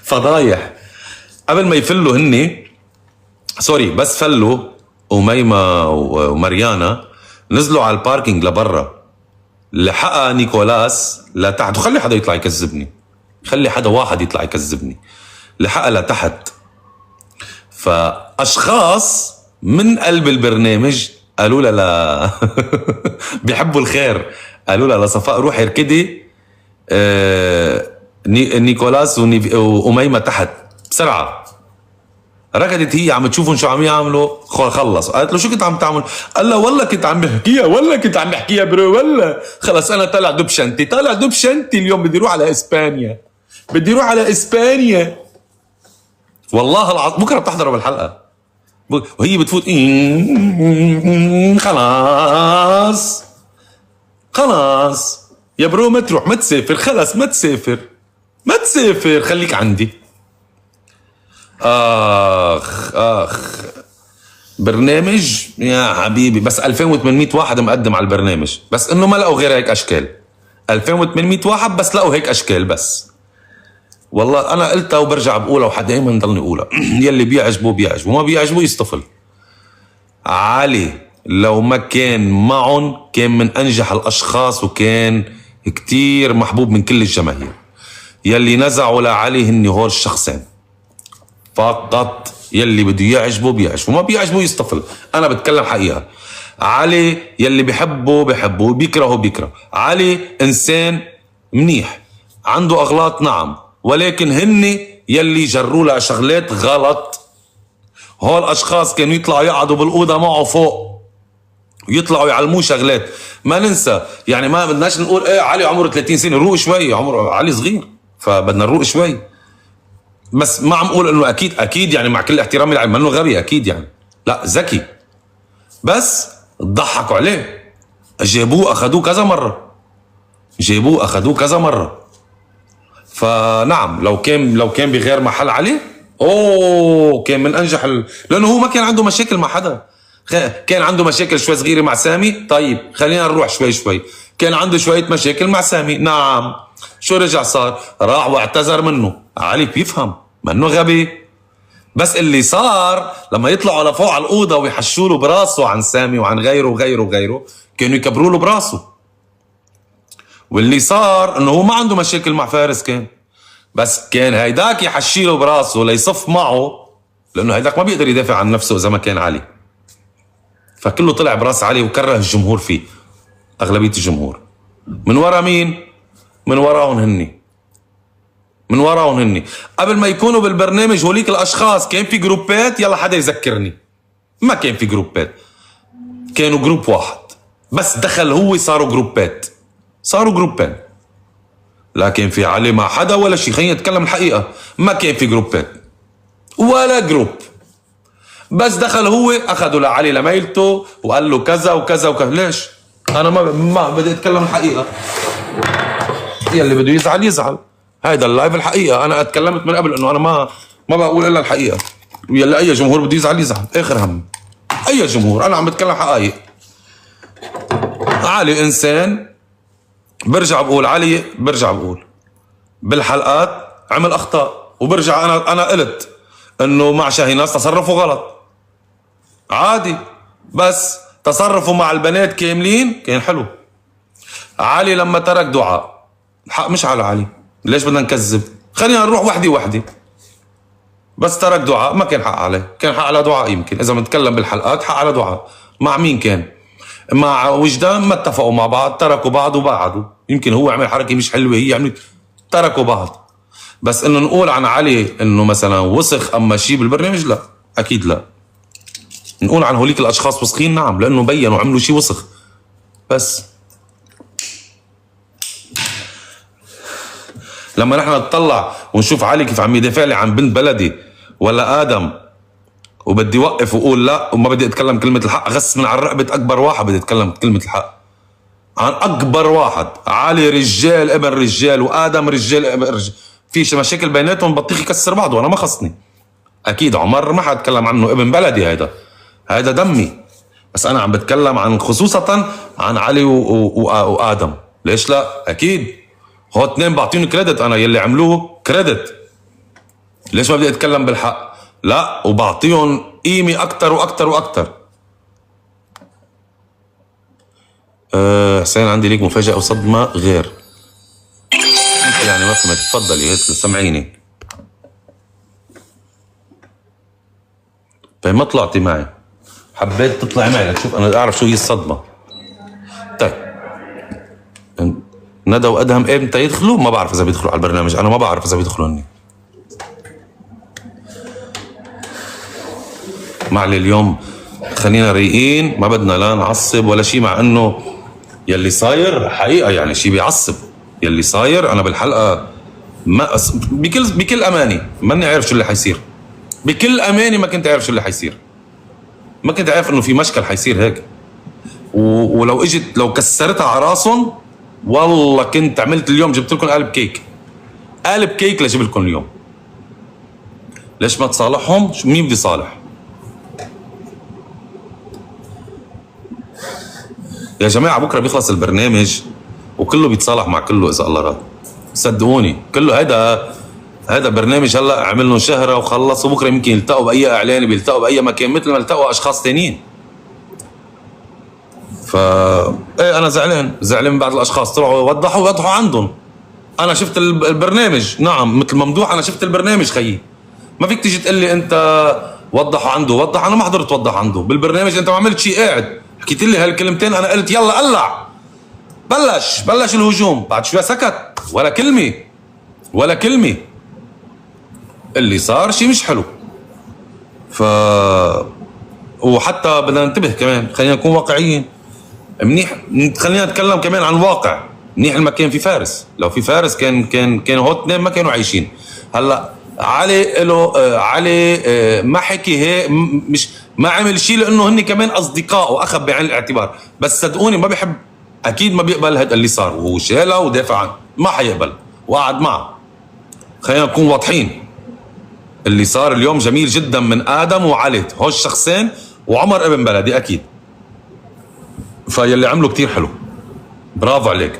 فضايح. قبل ما يفلوا هني سوري، بس فلوا أميمة ومريانا نزلوا على الباركينج لبرا، لحقها نيكولاس لتحت. وخلي حدا يطلع يكذبني، خلي حدا واحد يطلع يكذبني. لحقها لتحت. فأشخاص من قلب البرنامج قالوا لها بيحبوا الخير، قالوا لها لصفاء روحي اركدي نيكولاس وأميمة تحت بسرعة. ركضت هي عم تشوفهم شو عم يعملوا، خلص. قالت له شو كنت عم تعمل؟ قال لها والله كنت عم بحكيها، والله كنت عم بحكيها برو، والله خلص انا طالع دب شنطي، طالع دب شنطي اليوم، بدي اروح على اسبانيا، بدي اروح على اسبانيا والله العظيم. بكره بتحضروا بالحلقه وهي بتفوت خلاص خلاص يا برو ما تروح، ما تسافر، خلص ما تسافر، ما تسافر، خليك عندي. اخ برنامج يا حبيبي، بس 2800 واحد مقدم على البرنامج، بس انه ما لقوا غير هيك اشكال. 2800 واحد بس لقوا هيك اشكال بس. والله انا قلتها وبرجع بقولها وحد دائما ضلني اقولها. يلي بيعجبه بيعجبه، ما بيعجبه يصطفل. علي لو ما كان معهم كان من انجح الاشخاص، وكان كتير محبوب من كل الجماهير. يلي نزعوا لعلي هن هول الشخصين فقط. يلي بده يعجبه بيعجبه، ما بيعجبه يصطفل. انا بتكلم حقيقة. علي يلي بيحبه بيحبه، بيكرهه بيكره. علي انسان منيح، عنده اغلاط نعم، ولكن هن يلي جروا له شغلات غلط. هول اشخاص كانوا يطلعوا يقعدوا بالاوضه معه فوق ويطلعوا يعلموه شغلات. ما ننسى يعني، ما بدناش نقول ايه علي عمره 30 سنه، روق شوي، عمره علي صغير فبدنا نروق شوي. بس ما عم اقول انه اكيد يعني، مع كل احترامي لعلي انه غبي اكيد يعني، لا ذكي، بس ضحكوا عليه. جابوه اخذوه كذا مره، جابوه اخذوه كذا مره. فنعم لو كان بغير محل عليه كان من انجح لانه هو ما كان عنده مشاكل مع حدا. كان عنده مشاكل شوي صغيره مع سامي، طيب خلينا نروح شوي شوي. كان عنده شويه مشاكل مع سامي، نعم. شو رجع صار؟ راح واعتذر منه. علي بيفهم، منه غبي. بس اللي صار لما يطلعوا لفوق على الاوضه ويحشوا له براسه عن سامي وعن غيره وغيره وغيره، كانوا يكبروا له براسه. واللي صار انه هو ما عنده مشاكل مع فارس، بس كان هيداك يحشي له براسه ليصف معه، لانه هيداك ما بيقدر يدافع عن نفسه اذا ما كان علي. فكله طلع براس علي وكره الجمهور فيه، اغلبيه الجمهور. من ورا مين؟ من وراهم هني، من وراهم هني. قبل ما يكونوا بالبرنامج هوليك الاشخاص كان في جروبات، يلا حدا يذكرني. ما كان في جروبات، كانوا جروب واحد بس. دخل هو صاروا جروبات، صاروا جروبين. لا كان في علي مع حدا ولا شيء. خلينا نتكلم الحقيقه، ما كان في جروبات ولا جروب. بس دخل هو اخذوا لعلي لميلته وقال له كذا وكذا وكذا. ليش؟ انا ما بدي اتكلم الحقيقه. يلي بده يزعل يزعل، هيدا اللايف الحقيقه. انا اتكلمت من قبل انه انا ما بقول الا الحقيقه. يلي اي جمهور بده يزعل يزعل، اخر هم. اي جمهور، انا عم بتكلم حقائق. علي انسان، برجع بقول بالحلقات عمل اخطاء، وبرجع انا قلت انه مع شاهيناز تصرفه غلط عادي، بس تصرفه مع البنات كاملين كان حلو. علي لما ترك دعاء، الحق مش على علي، ليش بدنا نكذب؟ خلينا نروح وحدي. بس ترك دعاء، ما كان حق عليه، كان حق على دعاء. يمكن اذا بنتكلم بالحلقات حق على دعاء. مع مين كان؟ مع وجدان. ما اتفقوا مع بعض، تركوا بعض وبعدوا. يمكن هو عمل حركه مش حلوه، هي عملت، تركوا بعض. بس انه نقول عن علي انه مثلا وسخ اما شيء بالبرنامج، لا اكيد لا. نقول عن هوليك الاشخاص وسخين، نعم، لانه بينوا عملوا شيء وسخ. بس لما نحن نطلع ونشوف علي كيف عم يدافع لي عن بنت بلدي ولا ادم، وبدي وقف واقول لا وما بدي اتكلم كلمه الحق، اغس من على رقبه اكبر واحد بدي اتكلم كلمه الحق عن اكبر واحد. علي رجال ابن رجال، وادم رجال ابن رجال، في مشاكل بيناتهم بطيخ يكسر بعضه، وانا ما خصني. اكيد عمر ما حاتكلم عنه، ابن بلدي، هيدا دمي. بس انا عم بتكلم عن خصوصا عن علي وادم. ليش لا؟ اكيد هو اثنين بعطيهم كريدت، انا يلي عملوه كريدت، ليش ما بدي اتكلم بالحق؟ لا، وبعطيهم قيمه اكثر واكثر واكثر. حسين عندي ليك مفاجاه وصدمه غير يعني ما فهمت. تفضلي هيك سمعيني. طيب ما طلعتي معي، حبيت تطلعي معي لتشوف انا اعرف شو هي الصدمه. طيب ندى وادهم امتى يدخلوا؟ ما بعرف اذا بيدخلوا على البرنامج، انا ما بعرف اذا بيدخلوا هني. معلي اليوم خلينا رايقين، ما بدنا لا نعصب ولا شيء، مع انه يلي صاير حقيقه يعني شيء بيعصب. يلي صاير انا بالحلقه ما بكل امانه ماني عارف شو اللي حيصير. بكل امانه ما كنت عارف شو اللي حيصير، ما كنت عارف انه في مشكل حيصير هيك. ولو اجت لو كسرتها على راسهم والله كنت عملت اليوم، جبت لكم قالب كيك، قالب كيك لجيب لكم اليوم. ليش ما تصالحهم؟ مين بدي صالح؟ يا جماعه بكره بيخلص البرنامج وكله بيتصالح مع كله اذا الله راد. صدقوني كله هذا برنامج هلا عمل له شهره وخلص، وبكره يمكن يلتقوا باي اعلان، بيلتقوا باي مكان مثل ما التقوا اشخاص ثانيين. ايه انا زعلان من بعض الاشخاص طلعوا وضحوا عندهم. انا شفت البرنامج، نعم مثل ممدوح انا شفت البرنامج خيي. ما فيك تيجي تقول لي انت وضحوا عنده، وضح، انا ما حضرت وضح عنده بالبرنامج، انت ما عملت شيء، قاعد حكيت لي هالكلمتين، انا قلت يلا قلع، بلش الهجوم، بعد شوي سكت ولا كلمه. اللي صار شيء مش حلو. وحتى بدنا ننتبه كمان، خلينا نكون واقعيين منيح، خلينا نتكلم كمان عن واقع منيح. المكان في فارس، لو في فارس كان هو اثنين ما كانوا عايشين. هلا علي ما حكي هيك، مش ما عمل شيء لانه هن كمان اصدقاء واخذ بعين الاعتبار، بس صدقوني ما بيحب، اكيد ما بيقبل هذا اللي صار، وهو شالها ودافع عنه، ما حيقبل وقعد معه. خلينا نكون واضحين، اللي صار اليوم جميل جدا من ادم وعلي، هو الشخصين، وعمر ابن بلدي اكيد. فيلي عمله كتير حلو، برافو عليك.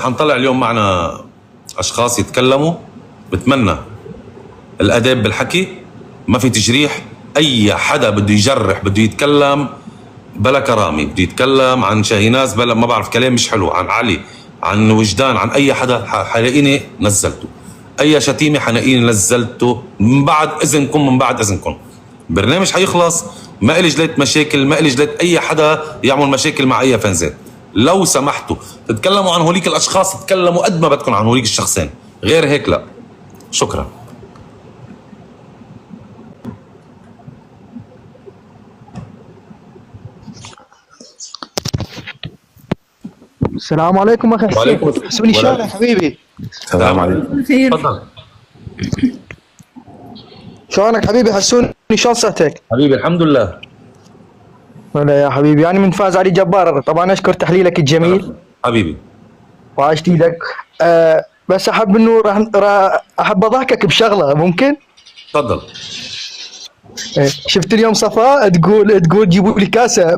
حنطلع اليوم معنا اشخاص يتكلموا، بتمنى الاداب بالحكي، ما في تجريح. اي حدا بده يجرح بده يتكلم بلا كرامه، بده يتكلم عن شاهيناز بلا ما بعرف كلام مش حلو، عن علي، عن وجدان، عن اي حدا حلاقيني نزلته، اي شتيمه حلاقيني نزلته من بعد اذنكم. برنامج حيخلص، ما إلي جليت مشاكل، ما إلي جليت اي حدا يعمل مشاكل مع اي فنزات. لو سمحتوا تتكلموا عن هوليك الاشخاص، تتكلموا قد ما بدكم عن هوليك الشخصين، غير هيك لا. شكرا. السلام عليكم اخي حسين، حسوني شلونك حبيبي؟ السلام عليكم. تفضل. شلونك حبيبي حسوني، شلون صحتك؟ حبيبي الحمد لله. ولا يا حبيبي يعني من فاز علي جبار، طبعا اشكر تحليلك الجميل حبيبي وعاشت ايدك. بس احب انه احب اضحكك بشغله ممكن؟ تفضل. شفت اليوم صفاء تقول جيبوا لي كاسه،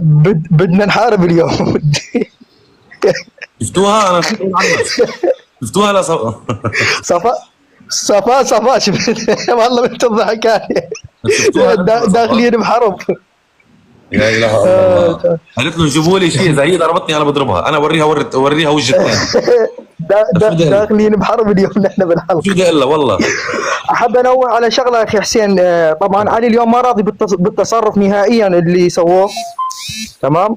بدنا نحارب اليوم. شفتوها؟ انا نسيت اقول عنها. شفتوها؟ لا صفاء شفت. والله بنت الضحكات داخلين بحرب. لا اله الا الله. قالت له جيبوا لي شيء، اذا هي ضربتني انا بضربها، انا اوريها وجه الثاني. داخلين بحرب اليوم نحن بالحلقه. شو بدي اقول له والله. احب انوه على شغله اخي حسين. طبعا علي اليوم ما راضي بالتصرف نهائيا اللي سووه، تمام؟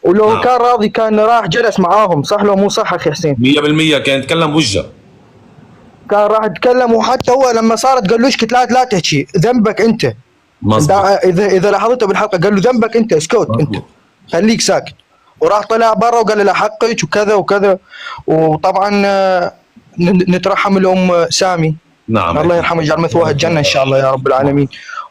ولو كان راضي كان راح جلس معاهم، صح لو مو صح اخي حسين؟ 100% كان يتكلم بوجهه، كان راح يتكلم، وحتى هو لما صارت قال له اسكت، لا تحكي، ذنبك انت. اذا لاحظته بالحلقه قال له ذنبك انت، اسكت انت، خليك ساكت. وراح طلع برا وقال له حقك وكذا وكذا. وطبعا نترحم الام سامي، نعم، الله يرحمه يجعل مثواها الجنه ان شاء الله يا رب العالمين.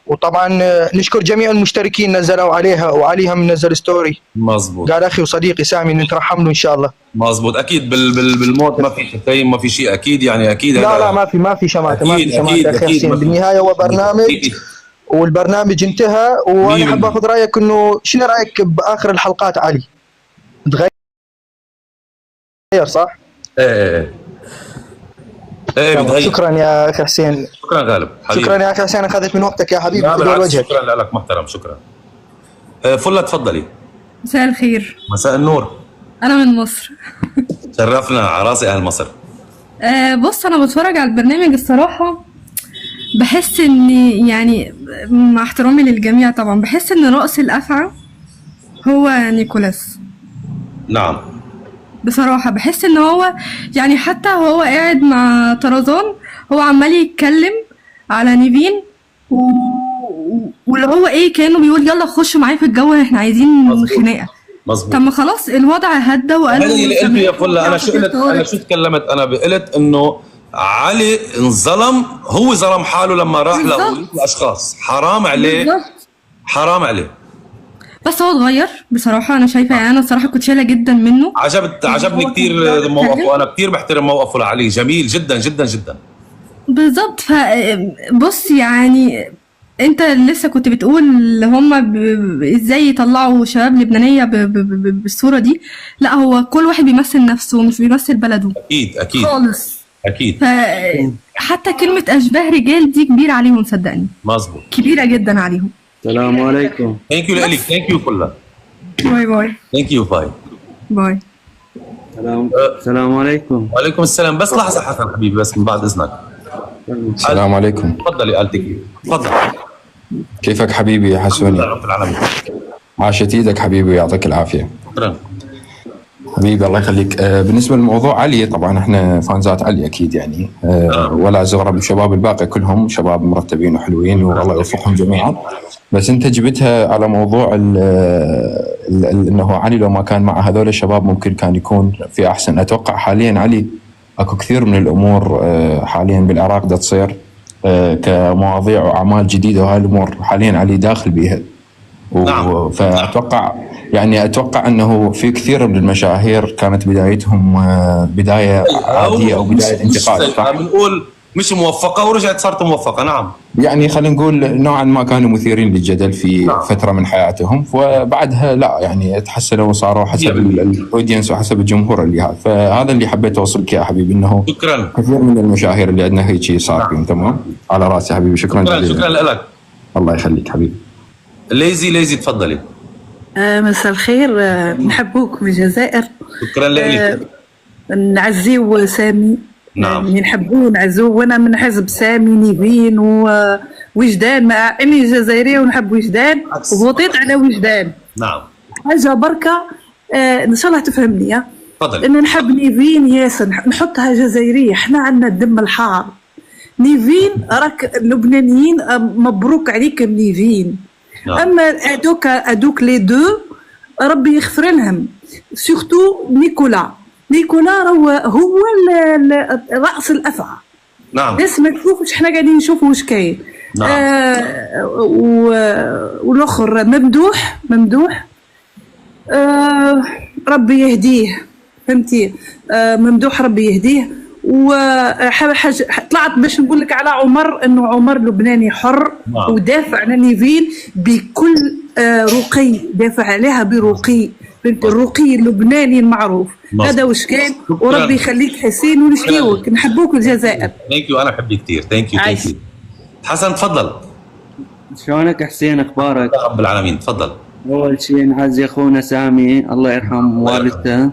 وطبعا نشكر جميع المشتركين نزلوا عليها، وعليها منزل ستوري، مظبوط، قال اخي وصديقي سامي نترحم له ان شاء الله. مظبوط. اكيد بالموت ما في شتايم، ما في شيء، اكيد يعني اكيد. لا ما في شماتة، ما في شماتة اخي حسين. بالنهايه هو برنامج والبرنامج انتهى. وانا احب اخذ رايك، انه شنو رايك باخر الحلقات علي؟ تغير صح؟ ايه بتغير. شكرا يا اخي حسين. شكرا غالب حبيبي. شكرا يا اخي حسين، اخذت من وقتك يا حبيبي. لا بدون بالعكس، وجهك. شكرا لك محترم، شكرا. فله تفضلي. مساء الخير. مساء النور. انا من مصر. شرفنا على راسي اهل مصر. بص، انا بتفرج على البرنامج الصراحه، بحس ان يعني مع احترامي للجميع طبعا، بحس ان رأس الافعى هو نيكولاس. نعم. بصراحه بحس ان هو يعني حتى هو قاعد مع طرزان هو عمال يتكلم على نيفين واللي هو ايه كانه بيقول يلا خشوا معايا في الجو، احنا عايزين خناقه. مظبوط. طب ما خلاص الوضع هدى وقالوا هذه اللي قلت يا فله. انا شو قلت؟ انا شو تكلمت؟ انا قلت انه علي انظلم، هو ظلم حاله لما راح لاشخاص. حرام عليه. بالظبط. حرام عليه. بس هو اتغير بصراحه، انا شايفه يعني انا الصراحه كنت شايله جدا منه. عجبني كثير موقفه، انا كثير بحترم موقفه لعلي، جميل جدا جدا جدا. بالظبط. فبص يعني انت لسه كنت بتقول هم ازاي يطلعوا شباب لبنانيه بالصوره دي. لا، هو كل واحد بيمثل نفسه مش بيمثل بلده. اكيد خالص. اكيد. حتى كلمه اشباه رجال دي كبيره عليهم، صدقني. مظبوط. كبيره جدا عليهم. السلام عليكم. ثانك يو لك، ثانك يو كلها. باي باي. ثانك يو باي. باي. السلام عليكم. وعليكم السلام. بس لحظه حسن حبيبي، بس من بعد اذنك. السلام عليكم. تفضلي آلتك. تفضل. كيفك حبيبي يا حسوني؟ رب العالمين. عاشت ايدك حبيبي ويعطيك العافيه. شكرا حبيبي الله يخليك. بالنسبه للموضوع علي، طبعا احنا فانزات علي اكيد يعني، ولا زغرب الشباب الباقي كلهم شباب مرتبين وحلوين والله يوفقهم جميعا. بس انت جبتها على موضوع انه علي لو ما كان مع هذول الشباب ممكن كان يكون في احسن. اتوقع حاليا علي اكو كثير من الامور حاليا بالعراق دا تصير كمواضيع واعمال جديده، وهاي الامور حاليا علي داخل بيها. نعم. فاتوقع يعني اتوقع انه في كثير من المشاهير كانت بدايتهم بدايه عاديه او بدايه انتقاد. بنقول مش موفقه ورجعت صارت موفقه. نعم. يعني خلينا نقول نوعا ما كانوا مثيرين للجدل في نعم. فتره من حياتهم، وبعدها لا يعني تحسنوا وصاروا حسب الاودينس وحسب الجمهور اللي هذا. فهذا اللي حبيت اوصلك يا حبيبي، انه شكرا. كثير من المشاهير اللي عندنا هيك صار فيهم. تمام، على راسي حبيبي. شكرا جزيلا. شكرا لك. الله يخليك حبيبي. ليزي تفضلي. مساء الخير. نحبوك من الجزائر. شكرا لك. نعزيو سامي. نعم. نحبوه ونعزوه، وانا من حزب سامي نيفين ووجدان، مع اني جزائريه ونحب وجدان وفوطيت على وجدان. نعم. حاجه بركه. ان شاء الله تفهمني. تفضلي. ان نحب نيفين ياسر، نحطها جزائريه، احنا عندنا الدم الحار. نيفين راك اللبنانيين مبروك عليكم نيفين. نعم. اما ادوك لي دو ربي يغفر لهم. سورتو نيكولا هو راس الافعى. نعم. بس ما تشوفش احنا قاعدين نشوفوا واش كاين. نعم. والاخر ممدوح ربي يهديه. فهمتي؟ ممدوح ربي يهديه. وحاجه طلعت باش نقول لك على عمر، انه عمر لبناني حر. نعم. ودافع على نيفين بكل رقي، دافع عليها برقي. فهمت؟ الرقي اللبناني المعروف. هذا واش كان. وربي يخليك حسين ونشتيوك. نحبوك الجزائر. ثانك يو. انا بحبك كثير. ثانك يو. حسن تفضل. شلونك حسين؟ اخبارك؟ رب العالمين. تفضل. اول شيء نعزي اخونا سامي، الله يرحم والدته.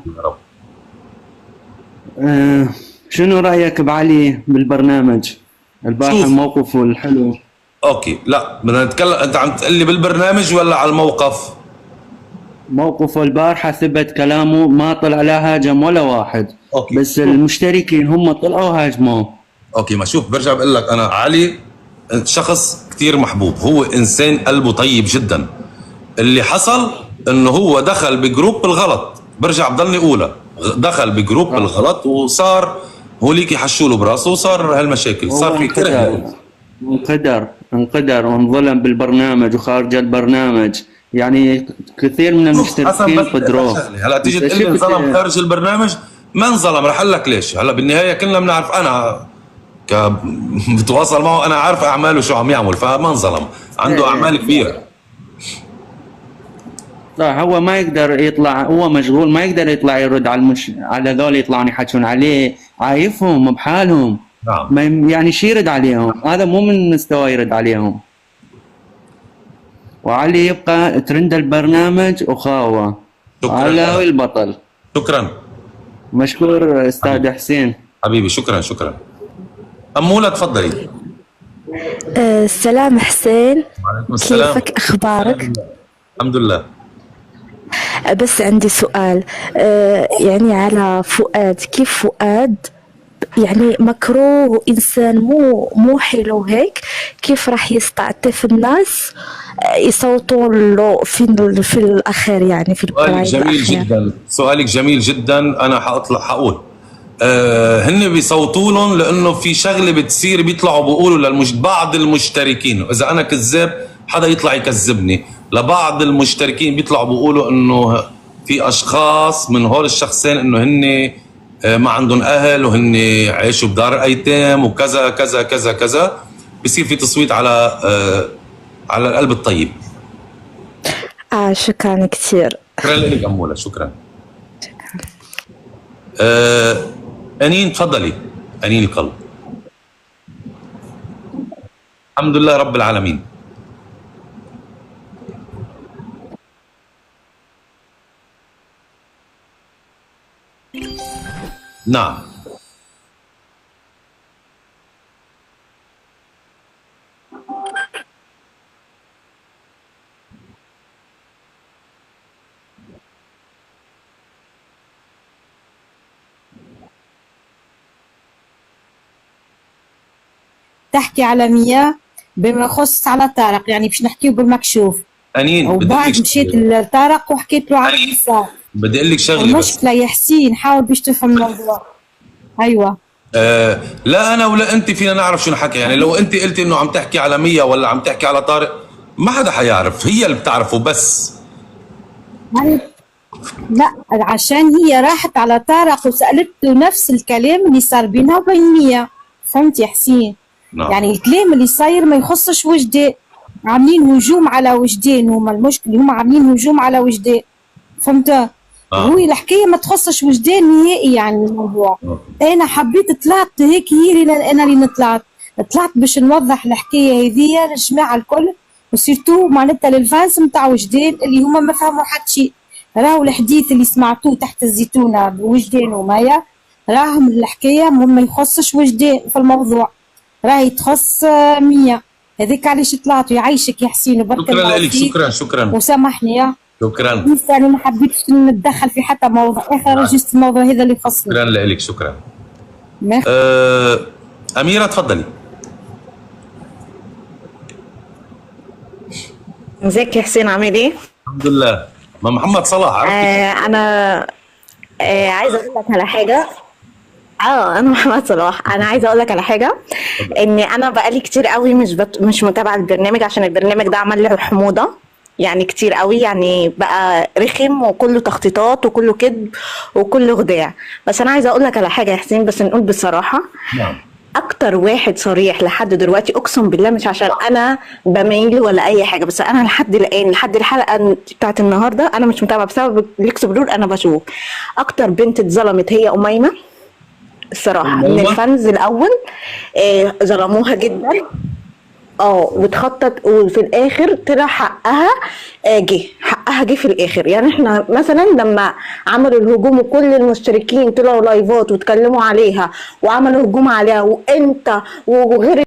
شنو رايك بعلي بالبرنامج البارحه؟ الموقف الحلو. اوكي، لا بدنا نتكلم. انت عم تقول لي بالبرنامج ولا على الموقف؟ موقفه البارحه ثبت كلامه، ما طلع لا هاجم ولا واحد. أوكي. بس المشتركين هم طلعوا هاجموه. اوكي، ما شوف، برجع بقول لك انا علي شخص كثير محبوب، هو انسان قلبه طيب جدا. اللي حصل انه هو دخل بجروب الغلط، برجع بضلني اقولها، دخل بجروب الغلط وصار هو ليك يحشوا له براسه وصار هالمشاكل، صار في كره. انقدر وانظلم بالبرنامج وخارج البرنامج. يعني كثير من المشتركين قدروه. هلا تيجي تقول لي انظلم خارج البرنامج، ما انظلم. رح اقول لك ليش. هلا بالنهايه كلنا بنعرف، انا بتواصل معه، انا عارف اعماله شو عم يعمل، فما انظلم. عنده اعمال كبيره. مقطع، هو ما يقدر يطلع، هو مشغول ما يقدر يطلع يرد على ذول يطلعون يحكون عليه، عايفهم بحالهم. نعم. ما يعني شي يرد عليهم، هذا مو من مستوى يرد عليهم. وعلي يبقى ترند البرنامج وخاوة. شكراً. على هو البطل. شكرا مشكور استاذ حسين. حبيبي، شكرا شكرا. أمولة تفضلي. السلام حسين، وعليكم السلام. كيفك أخبارك؟ الحمد لله. بس عندي سؤال، يعني على فؤاد، كيف فؤاد يعني مكروه وإنسان مو حلو هيك، كيف راح يستعطف الناس يصوتون له في الأخير، يعني في سؤالك البرايد جميل الأخير. جدا، سؤالك جميل جدا. أنا حقول هن بيصوتوا لهم لأنه في شغلة بتصير، بيطلعوا بيقولوا بعض المشتركين، إذا أنا كذاب حدا يطلع يكذبني، لبعض المشتركين بيطلعوا بيقولوا إنه في أشخاص من هول الشخصين إنه هن ما عندهم أهل وهن عايشوا بدار أيتام وكذا كذا كذا كذا، بصير في تصويت على القلب الطيب. شكرا كثير. شكرا لك أمولة، شكرا. أنين تفضلي. أنين القلب. الحمد لله رب العالمين. نعم. تحكي على مياه بما يخص على طارق، يعني باش نحكيه بالمكشوف. أنين وبعد مشيت لطارق وحكيت له على اللي صار. بدي اقول لك شغله بس. المشكله يا حسين حاول باش تفهم الموضوع. ايوه. لا انا ولا انت فينا نعرف شو نحكي، يعني لو انت قلتي انه عم تحكي على مية ولا عم تحكي على طارق ما حدا حيعرف، هي اللي بتعرفه بس. لا عشان هي راحت على طارق وسالته نفس الكلام اللي صار بينها وبين مية، فهمت يا حسين؟ نعم. يعني الكلام اللي صاير ما يخصش وجدان، عاملين هجوم على وجدان، هما المشكله هما عاملين هجوم على وجدان، فهمت؟ هو الحكايه ما تخصش وجدان نهائي، يعني الموضوع. انا حبيت طلعت هيك، هي انا اللي طلعت باش نوضح الحكايه هذيا للجماعه الكل، وسيرتو معناتها للفانس نتاع وجدان اللي هما ما فهموا حتى شيء. راهو الحديث اللي سمعتوه تحت الزيتونه بوجدان ومايا، راهم الحكايه ما يخصش وجدان في الموضوع، راهي تخص مية. هذيك علاش طلعت. يعيشك يا حسين وبارك شكرا الله لك. فيك. شكرا شكرا وسامحني يا شكرا. انا ما حبيتش نتدخل في حتى موضوع اخر، جست الموضوع هذا اللي يخصني. شكرا لك. شكرا. أميرة تفضلي. ازيك يا حسين، عامل ايه؟ الحمد لله. ما محمد صلاح عرفتي؟ انا عايزه اقول لك على حاجه. انا محمد صلاح. انا عايزه اقول لك على حاجه، ان انا بقالي كتير قوي مش متابعه البرنامج، عشان البرنامج ده عمل لي حموضه يعني كتير قوي، يعني بقى رخم وكله تخطيطات وكله كذب وكله خداع. بس انا عايزه اقول لك على حاجه يا حسين، بس نقول بصراحه. نعم. اكتر واحد صريح لحد دلوقتي، اقسم بالله مش عشان انا بميل ولا اي حاجه، بس انا لحد الان لحد الحلقه بتاعت النهارده انا مش متابعه بسبب الاكس برور. انا بشوف اكتر بنت اتظلمت هي اميمه الصراحه، من الفانز الاول ظلموها جدا. وتخطط، وفي الاخر طلع حقها جه في الاخر. يعني احنا مثلا لما عملوا الهجوم وكل المشتركين طلعوا لايفات واتكلموا عليها وعملوا هجوم عليها، وانت وغير